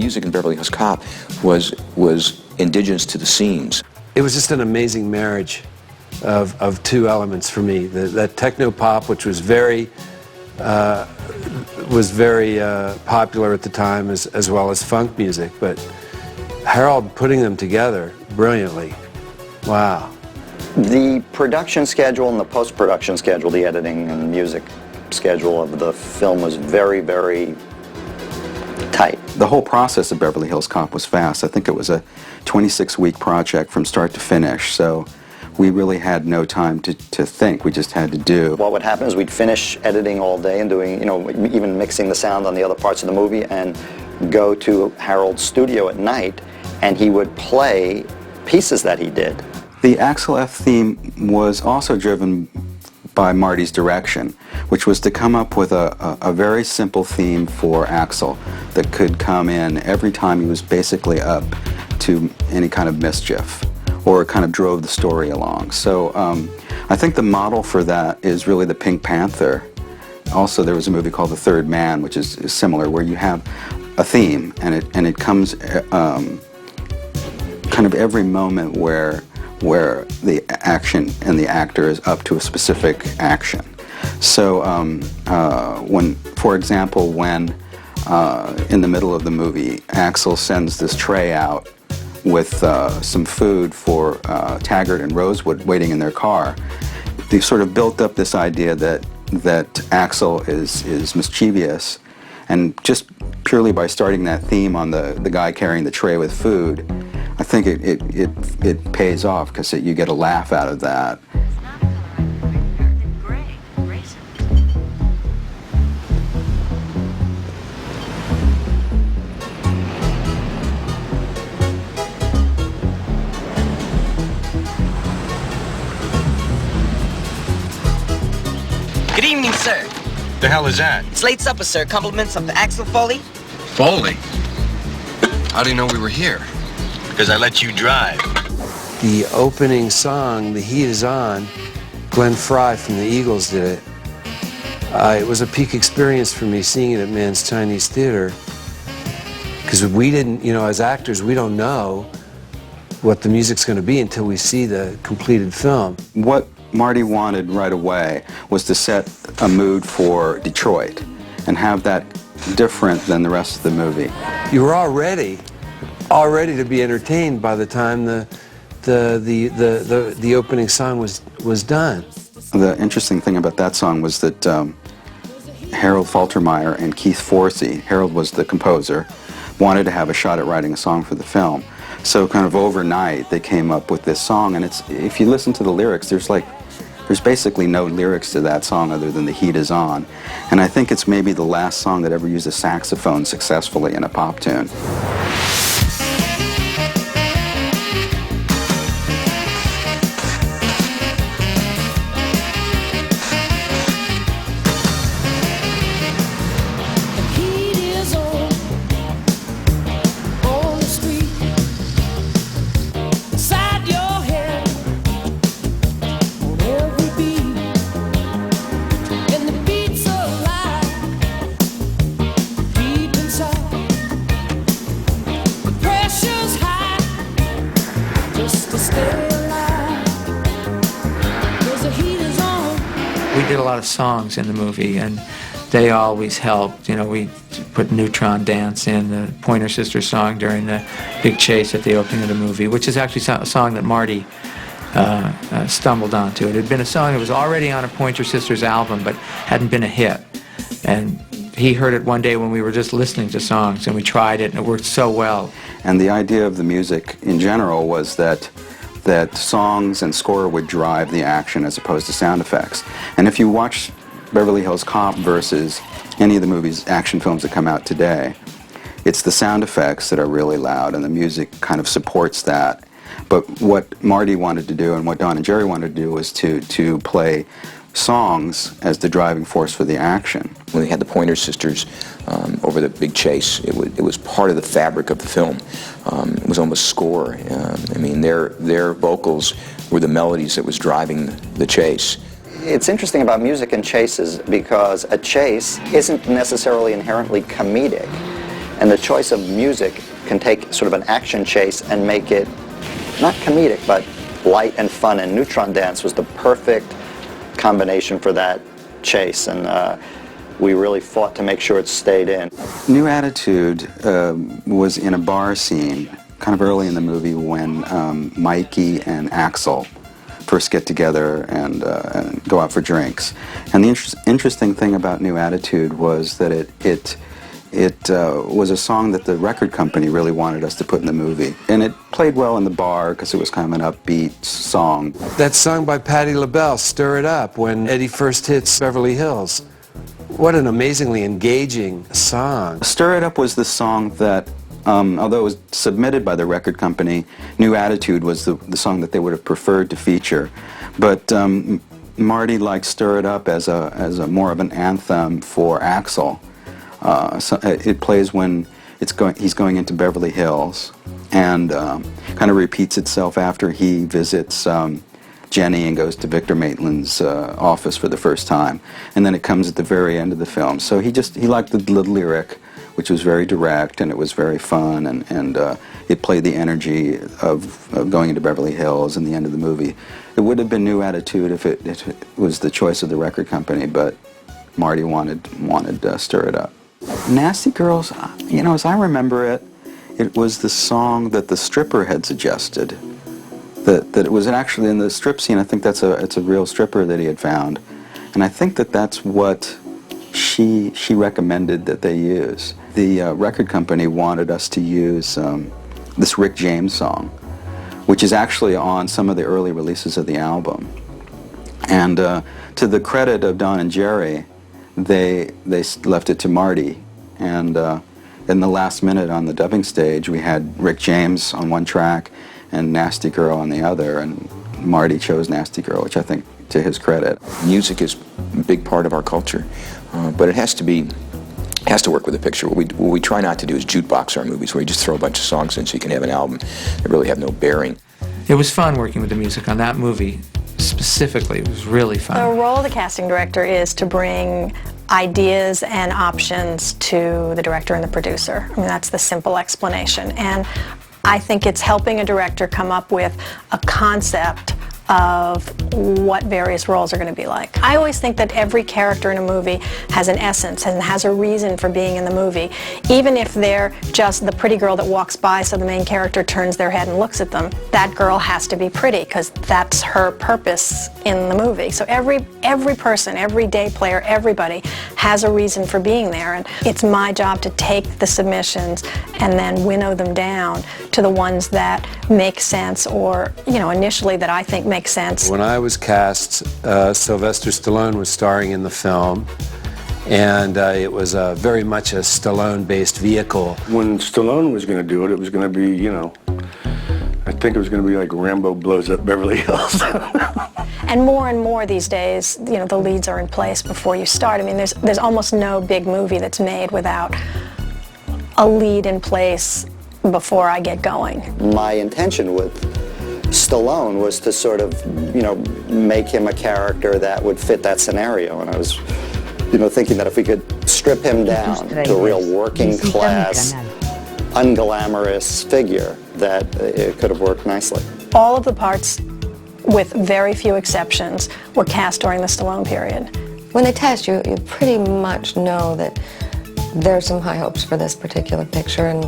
music in Beverly Hills Cop was indigenous to the scenes. It was just an amazing marriage of two elements for me. That techno pop, which was very popular at the time, as well as funk music, but Harold putting them together brilliantly. Wow. The production schedule and the post-production schedule, the editing and music schedule of the film was very, very tight. The whole process of Beverly Hills Cop was fast. I think it was a 26-week project from start to finish, so we really had no time to think. We just had to do. What would happen is we'd finish editing all day and doing, even mixing the sound on the other parts of the movie, and go to Harold's studio at night, and he would play pieces that he did. The Axel F theme was also driven by Marty's direction, which was to come up with a very simple theme for Axel that could come in every time he was basically up to any kind of mischief, or kind of drove the story along. So I think the model for that is really the Pink Panther. Also, there was a movie called The Third Man, which is similar, where you have a theme, and it comes kind of every moment where the action and the actor is up to a specific action. So for example, when in the middle of the movie, Axel sends this tray out with some food for Taggart and Rosewood waiting in their car, they sort of built up this idea that Axel is mischievous, and just purely by starting that theme on the guy carrying the tray with food, I think it pays off, because you get a laugh out of that. Good evening, sir. The hell is that? It's late supper, sir. Compliments of Axel Foley. Foley? How do you know we were here? Because I let you drive. The opening song, The Heat Is On, Glenn Frey from the Eagles did it. It was a peak experience for me seeing it at Mann's Chinese Theater, because we didn't, as actors, we don't know what the music's going to be until we see the completed film. What Marty wanted right away was to set a mood for Detroit and have that different than the rest of the movie. You were already to be entertained by the time the opening song was done. The interesting thing about that song was that Harold Faltermeyer and Keith Forsey, Harold was the composer, wanted to have a shot at writing a song for the film. So kind of overnight they came up with this song, and if you listen to the lyrics, there's basically no lyrics to that song other than The Heat Is On. And I think it's maybe the last song that ever used a saxophone successfully in a pop tune. We did a lot of songs in the movie, and they always helped. We put Neutron Dance in, the Pointer Sisters song during the big chase at the opening of the movie, which is actually a song that Marty stumbled onto. It had been a song that was already on a Pointer Sisters album, but hadn't been a hit. And he heard it one day when we were just listening to songs, and we tried it, and it worked so well. And the idea of the music in general was that songs and score would drive the action as opposed to sound effects. And if you watch Beverly Hills Cop versus any of the movies, action films that come out today, it's the sound effects that are really loud, and the music kind of supports that. But what Marty wanted to do and what Don and Jerry wanted to do was to play songs as the driving force for the action. When they had the Pointer Sisters over the big chase, it was part of the fabric of the film. It was almost score. I mean, their vocals were the melodies that was driving the chase. It's interesting about music and chases because a chase isn't necessarily inherently comedic. And the choice of music can take sort of an action chase and make it not comedic, but light and fun. And Neutron Dance was the perfect combination for that chase. And we really fought to make sure it stayed in. New Attitude was in a bar scene kind of early in the movie when Mikey and Axel first get together and go out for drinks. And the interesting thing about New Attitude was that it was a song that the record company really wanted us to put in the movie. And it played well in the bar because it was kind of an upbeat song. That song by Patti LaBelle, Stir It Up, when Eddie first hits Beverly Hills. What an amazingly engaging song. Stir It Up was the song that, although it was submitted by the record company, New Attitude was the song that they would have preferred to feature. But Marty liked Stir It Up as a more of an anthem for Axel. So it plays when he's going into Beverly Hills, and kind of repeats itself after he visits Jenny and goes to Victor Maitland's office for the first time, and then it comes at the very end of the film. So he liked the lyric, which was very direct, and it was very fun, and it played the energy of going into Beverly Hills and the end of the movie. It would have been New Attitude if it was the choice of the record company, but Marty wanted Stir It Up. Nasty Girls, you know, as I remember it, it was the song that the stripper had suggested. That it was actually in the strip scene. I think it's a real stripper that he had found, and I think that's what she recommended that they use. The record company wanted us to use this Rick James song, which is actually on some of the early releases of the album. And to the credit of Don and Jerry, they left it to Marty, and in the last minute on the dubbing stage, we had Rick James on one track and Nasty Girl on the other, and Marty chose Nasty Girl, which I think, to his credit. Music is a big part of our culture, but it has to work with the picture. What we try not to do is jukebox our movies, where you just throw a bunch of songs in so you can have an album that really have no bearing. It was fun working with the music on that movie. Specifically, it was really fun. The role of the casting director is to bring ideas and options to the director and the producer. I mean, that's the simple explanation. And I think it's helping a director come up with a concept of what various roles are going to be like. I always think that every character in a movie has an essence and has a reason for being in the movie, even if they're just the pretty girl that walks by so the main character turns their head and looks at them. That girl has to be pretty because that's her purpose in the movie. So every person, every day player, everybody has a reason for being there, and it's my job to take the submissions and then winnow them down to the ones that make sense, or, you know, initially that I think make sense. When I was cast, Sylvester Stallone was starring in the film, and it was very much a Stallone-based vehicle. When Stallone was going to do it, it was going to be, you know, I think it was going to be like Rambo blows up Beverly Hills. And more these days, you know, the leads are in place before you start. I mean, there's almost no big movie that's made without a lead in place before I get going. My intention with Stallone was to sort of, you know, make him a character that would fit that scenario, and I was, you know, thinking that if we could strip him down to a real working class, unglamorous figure, that it could have worked nicely. All of the parts, with very few exceptions, were cast during the Stallone period. When they test you, you pretty much know that there's some high hopes for this particular picture, and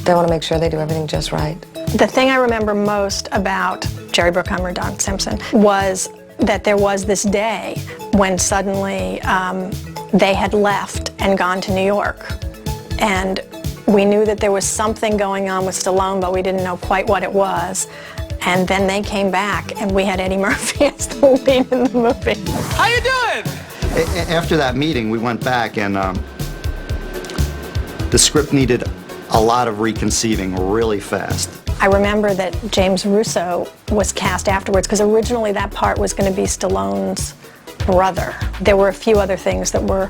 they want to make sure they do everything just right. The thing I remember most about Jerry Bruckheimer, Don Simpson, was that there was this day when suddenly they had left and gone to New York. And we knew that there was something going on with Stallone, but we didn't know quite what it was. And then they came back, and we had Eddie Murphy as the lead in the movie. How you doing? After that meeting, we went back, and the script needed a lot of reconceiving really fast. I remember that James Russo was cast afterwards, because originally that part was going to be Stallone's brother. There were a few other things that were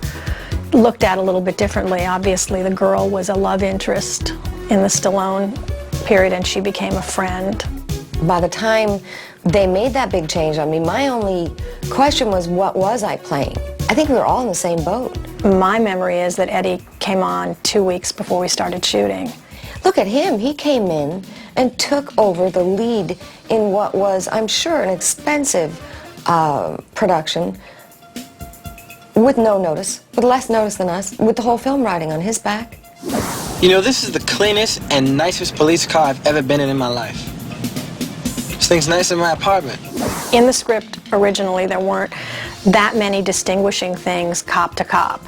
looked at a little bit differently. Obviously, the girl was a love interest in the Stallone period, and she became a friend. By the time they made that big change on me, my only question was, what was I playing? I think we were all in the same boat. My memory is that Eddie came on 2 weeks before we started shooting. Look at him. He came in and took over the lead in what was, I'm sure, an expensive production with no notice, with less notice than us, with the whole film riding on his back. You know, this is the cleanest and nicest police car I've ever been in my life. This thing's nicer than my apartment. In the script originally, there weren't that many distinguishing things cop to cop.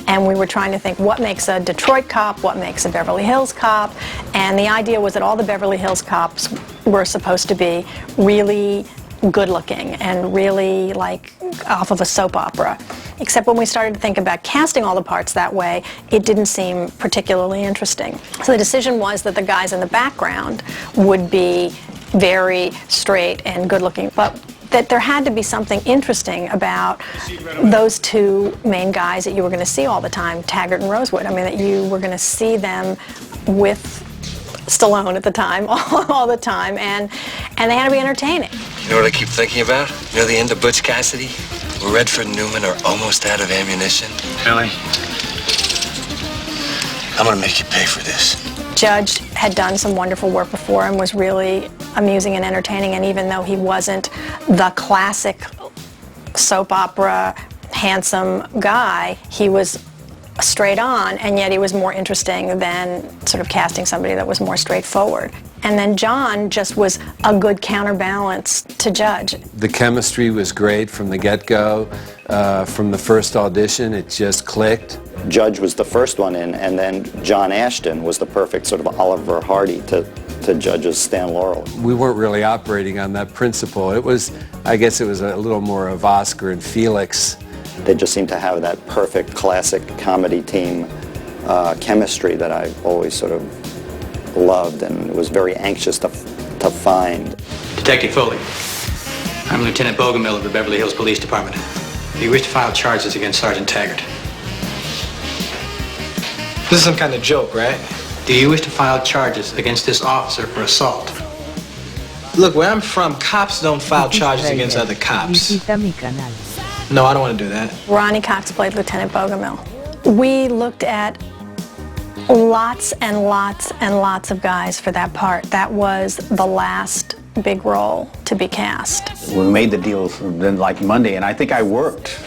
And we were trying to think what makes a Detroit cop, what makes a Beverly Hills cop. And the idea was that all the Beverly Hills cops were supposed to be really good looking and really like off of a soap opera. Except when we started to think about casting all the parts that way, it didn't seem particularly interesting. So the decision was that the guys in the background would be very straight and good looking, but that there had to be something interesting about those two main guys that you were going to see all the time, Taggart and Rosewood. I mean, that you were going to see them with Stallone at the time, all the time, and they had to be entertaining. You know what I keep thinking about? You know the end of Butch Cassidy? Where Redford and Newman are almost out of ammunition? Really? I'm gonna make you pay for this. Judge had done some wonderful work before and was really amusing and entertaining, and even though he wasn't the classic soap opera handsome guy, he was straight on, and yet he was more interesting than sort of casting somebody that was more straightforward. And then John just was a good counterbalance to Judge. The chemistry was great from the get-go. From the first audition, it just clicked. Judge was the first one in, and then John Ashton was the perfect sort of Oliver Hardy to Judge's Stan Laurel. We weren't really operating on that principle. It was, I guess it was a little more of Oscar and Felix. They just seemed to have that perfect classic comedy team chemistry that I always sort of loved and was very anxious to find. Detective Foley, I'm Lieutenant Bogomil of the Beverly Hills Police Department. Do you wish to file charges against Sergeant Taggart? This is some kind of joke, right? Do you wish to file charges against this officer for assault? Look, where I'm from, cops don't file charges against other cops. No, I don't want to do that. Ronnie Cox played Lieutenant Bogomil. We looked at lots and lots and lots of guys for that part. That was the last big role to be cast. We made the deal then like Monday, and I think I worked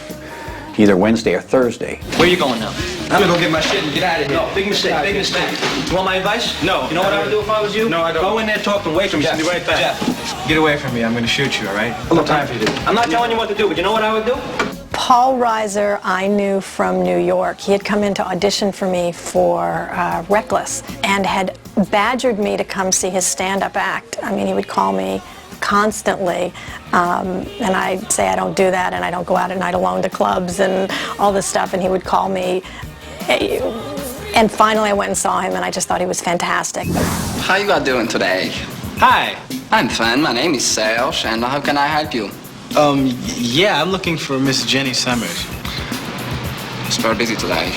either Wednesday or Thursday. Where are you going now? I'm gonna go get my shit and get out of here. No, big mistake, big mistake. You want my advice? No. You know what I would do if I was you? No, I don't. Go in there, talk to them, wait for me, I'll be right back. Jeff, get away from me, I'm gonna shoot you, all right? No time for you to. I'm not telling you what to do, but you know what I would do? Paul Reiser I knew from New York. He had come in to audition for me for Reckless and had badgered me to come see his stand-up act. I mean, he would call me constantly, and I'd say I don't do that, and I don't go out at night alone to clubs and all this stuff, and he would call me. And finally I went and saw him, and I just thought he was fantastic. How you are doing today? Hi. I'm fine. My name is Serge, and how can I help you? Yeah, I'm looking for Miss Jenny Summers. She's very busy today.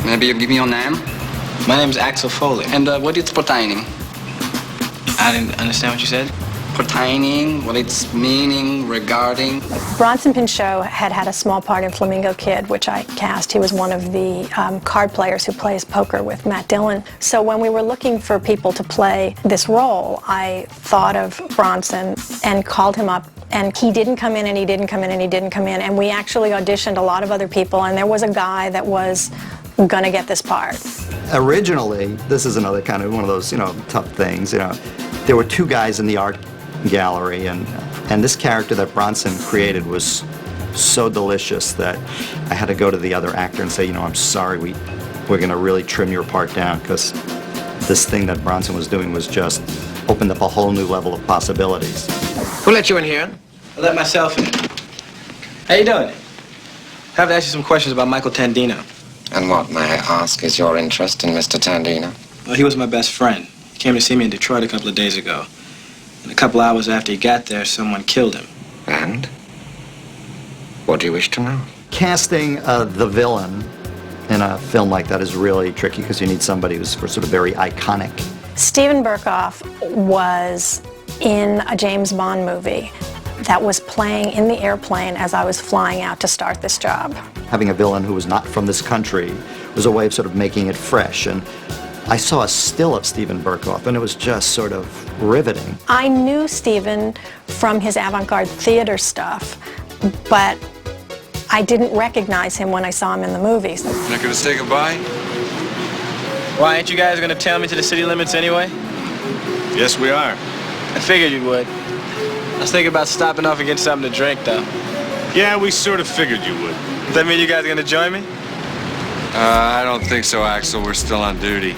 Maybe you give me your name? My name's Axel Foley. And what it's pertaining? I didn't understand what you said. Pertaining, what it's meaning, regarding. Bronson Pinchot had had a small part in Flamingo Kid, which I cast. He was one of the card players who plays poker with Matt Dillon. So when we were looking for people to play this role, I thought of Bronson and called him up. And he didn't come in, and he didn't come in, and he didn't come in. And we actually auditioned a lot of other people, and there was a guy that was going to get this part. Originally, this is another kind of one of those, tough things. There were two guys in the art gallery, and this character that Bronson created was so delicious that I had to go to the other actor and say, I'm sorry, we're going to really trim your part down, because this thing that Bronson was doing was just opened up a whole new level of possibilities. Who let you in here? I let myself in. How you doing? I have to ask you some questions about Michael Tandino. And what, may I ask, is your interest in Mr. Tandino? Well, he was my best friend. He came to see me in Detroit a couple of days ago. And a couple hours after he got there, someone killed him. And? What do you wish to know? Casting the villain in a film like that is really tricky, because you need somebody who's sort of very iconic. Steven Berkoff was in a James Bond movie that was playing in the airplane as I was flying out to start this job. Having a villain who was not from this country was a way of sort of making it fresh. And I saw a still of Steven Berkoff, and it was just sort of riveting. I knew Steven from his avant-garde theater stuff, but I didn't recognize him when I saw him in the movies. Not gonna say goodbye? Why, ain't you guys gonna tail me to the city limits anyway? Yes, we are. I figured you would. I was thinking about stopping off and getting something to drink, though. Yeah, we sort of figured you would. Does that mean you guys are gonna join me? I don't think so, Axel. We're still on duty.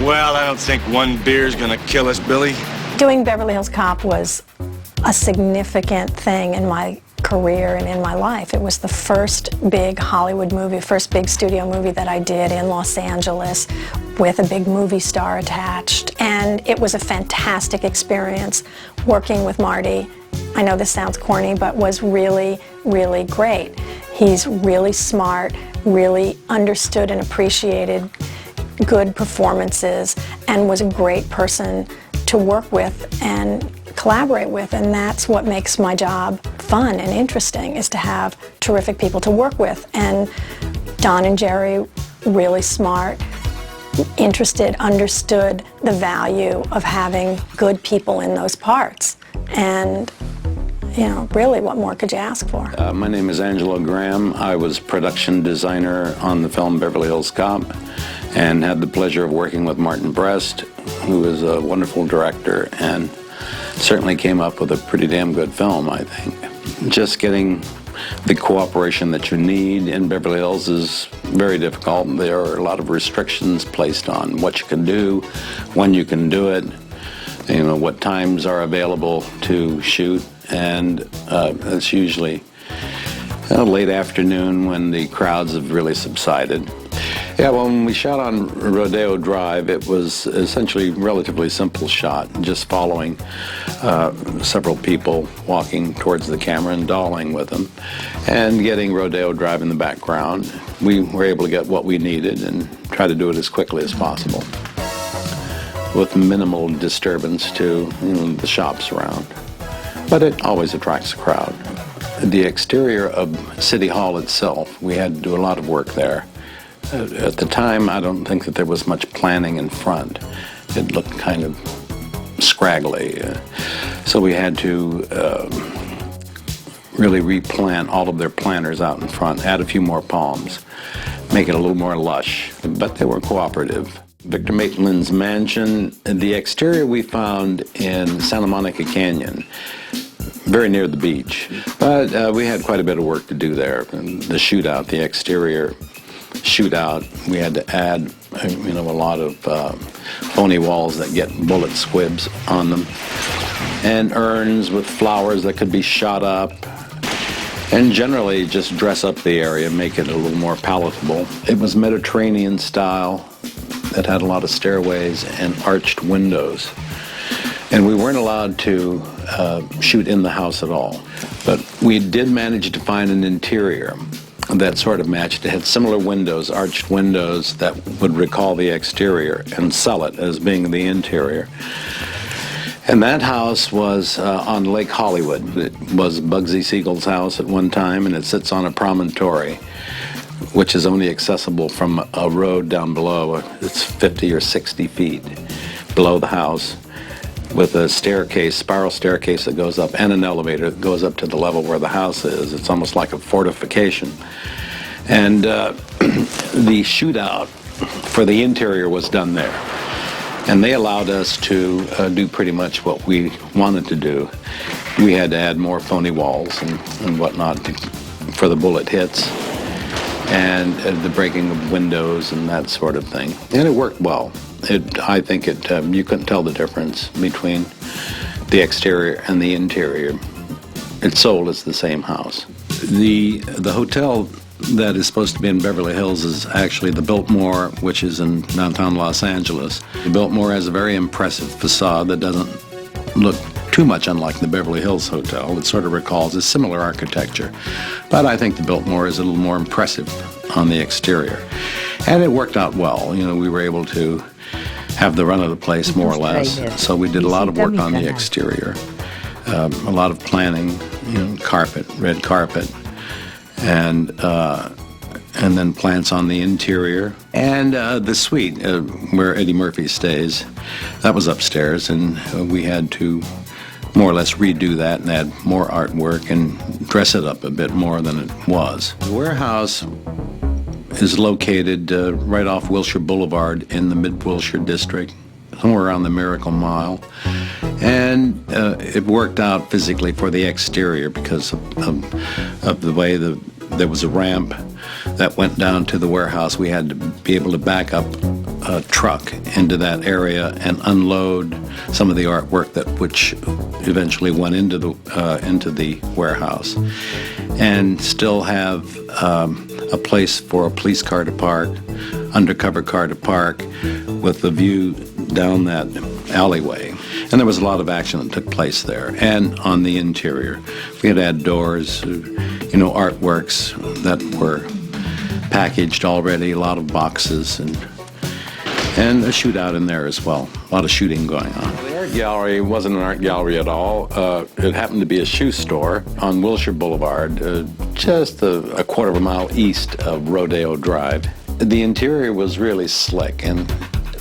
Well, I don't think one beer's gonna kill us, Billy. Doing Beverly Hills Cop was a significant thing in my career and in my life. It was the first big Hollywood movie, first big studio movie that I did in Los Angeles with a big movie star attached. And it was a fantastic experience working with Marty. I know this sounds corny, but was really, really great. He's really smart, really understood and appreciated good performances, and was a great person to work with and collaborate with, and that's what makes my job fun and interesting, is to have terrific people to work with. And Don and Jerry, really smart, interested, understood the value of having good people in those parts. And you know, really, what more could you ask for? My name is Angelo Graham. I was production designer on the film Beverly Hills Cop and had the pleasure of working with Martin Brest, who is a wonderful director and certainly came up with a pretty damn good film, I think. Just getting the cooperation that you need in Beverly Hills is very difficult. There are a lot of restrictions placed on what you can do, when you can do it, you know, what times are available to shoot, and it's usually late afternoon when the crowds have really subsided. Yeah, well, when we shot on Rodeo Drive, it was essentially a relatively simple shot, just following several people walking towards the camera and dolling with them, and getting Rodeo Drive in the background. We were able to get what we needed and try to do it as quickly as possible, with minimal disturbance to the shops around. But it always attracts a crowd. The exterior of City Hall itself, we had to do a lot of work there. At the time, I don't think that there was much planning in front. It looked kind of scraggly. So we had to really replant all of their planters out in front, add a few more palms, make it a little more lush. But they were cooperative. Victor Maitland's mansion, the exterior we found in Santa Monica Canyon, very near the beach. But we had quite a bit of work to do there. The shootout, the exterior shootout, we had to add a lot of phony walls that get bullet squibs on them, and urns with flowers that could be shot up, and generally just dress up the area, make it a little more palatable. It was Mediterranean style. It had a lot of stairways and arched windows. And we weren't allowed to shoot in the house at all. But we did manage to find an interior that sort of matched. It had similar windows, arched windows, that would recall the exterior and sell it as being the interior. And that house was on Lake Hollywood. It was Bugsy Siegel's house at one time, and it sits on a promontory, which is only accessible from a road down below. It's 50 or 60 feet below the house, with a staircase, spiral staircase that goes up, and an elevator that goes up to the level where the house is. It's almost like a fortification. And the shootout for the interior was done there. And they allowed us to do pretty much what we wanted to do. We had to add more phony walls and whatnot for the bullet hits, and the breaking of windows and that sort of thing. And it worked well. I think you couldn't tell the difference between the exterior and the interior. It sold as the same house. The hotel that is supposed to be in Beverly Hills is actually the Biltmore, which is in downtown Los Angeles. The Biltmore has a very impressive facade that doesn't look too much unlike the Beverly Hills Hotel. It sort of recalls a similar architecture. But I think the Biltmore is a little more impressive on the exterior. And it worked out well. We were able to have the run of the place more or less. So we did a lot of work on the exterior. A lot of planning, carpet, red carpet, and then plants on the interior. And the suite where Eddie Murphy stays, that was upstairs, and we had to more or less redo that and add more artwork and dress it up a bit more than it was. The warehouse is located right off Wilshire Boulevard in the Mid-Wilshire district, somewhere around the Miracle Mile. And it worked out physically for the exterior because of the way there was a ramp that went down to the warehouse. We had to be able to back up a truck into that area and unload some of the artwork which eventually went into the warehouse, and still have a place for a police car to park, undercover car to park, with a view down that alleyway. And there was a lot of action that took place there. And on the interior, we had to add doors, artworks that were packaged already, a lot of boxes, and a shootout in there as well. A lot of shooting going on. The art gallery wasn't an art gallery at all. It happened to be a shoe store on Wilshire Boulevard, just a quarter of a mile east of Rodeo Drive. The interior was really slick and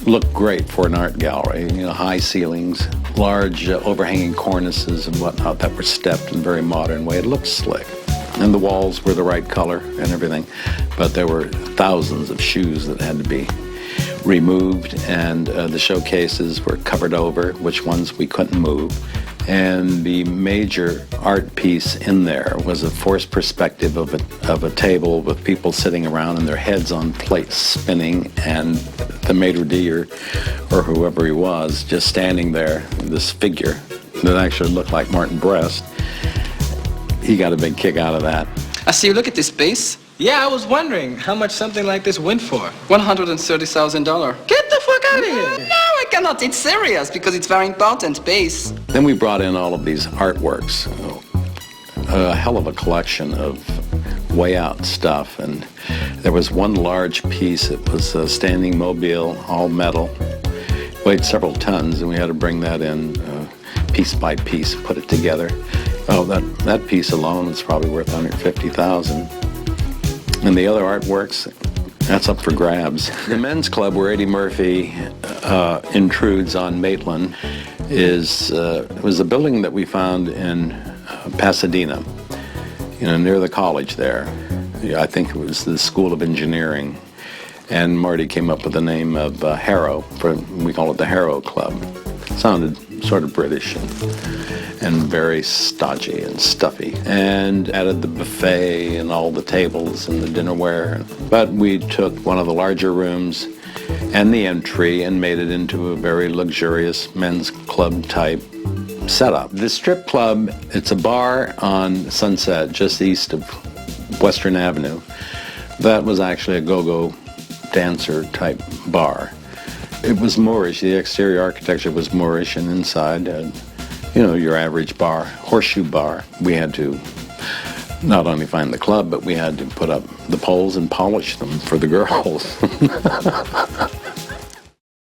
looked great for an art gallery. High ceilings, large overhanging cornices and whatnot that were stepped in a very modern way. It looked slick. And the walls were the right color and everything. But there were thousands of shoes that had to be removed, and the showcases were covered over, which ones we couldn't move. And the major art piece in there was a forced perspective of a table with people sitting around and their heads on plates spinning, and the maitre d' or whoever he was just standing there, this figure that actually looked like Martin Brest. He got a big kick out of that. I see you look at this space. Yeah, I was wondering how much something like this went for. $130,000. Get the fuck out of here! No, I cannot. It's serious because it's very important space. Then we brought in all of these artworks, a hell of a collection of way out stuff. And there was one large piece. It was a standing mobile, all metal, weighed several tons, and we had to bring that in piece by piece, put it together. Oh, that piece alone is probably worth $150,000. And the other artworks, that's up for grabs. The men's club where Eddie Murphy intrudes on Maitland was a building that we found in Pasadena, near the college there. I think it was the School of Engineering. And Marty came up with the name of Harrow, we call it the Harrow Club. Sounded sort of British and very stodgy and stuffy, and added the buffet and all the tables and the dinnerware. But we took one of the larger rooms and the entry and made it into a very luxurious men's club type setup. The strip club, it's a bar on Sunset just east of Western Avenue. That was actually a go-go dancer type bar. It was Moorish. The exterior architecture was Moorish, and inside your average bar, horseshoe bar. We had to not only find the club, but we had to put up the poles and polish them for the girls.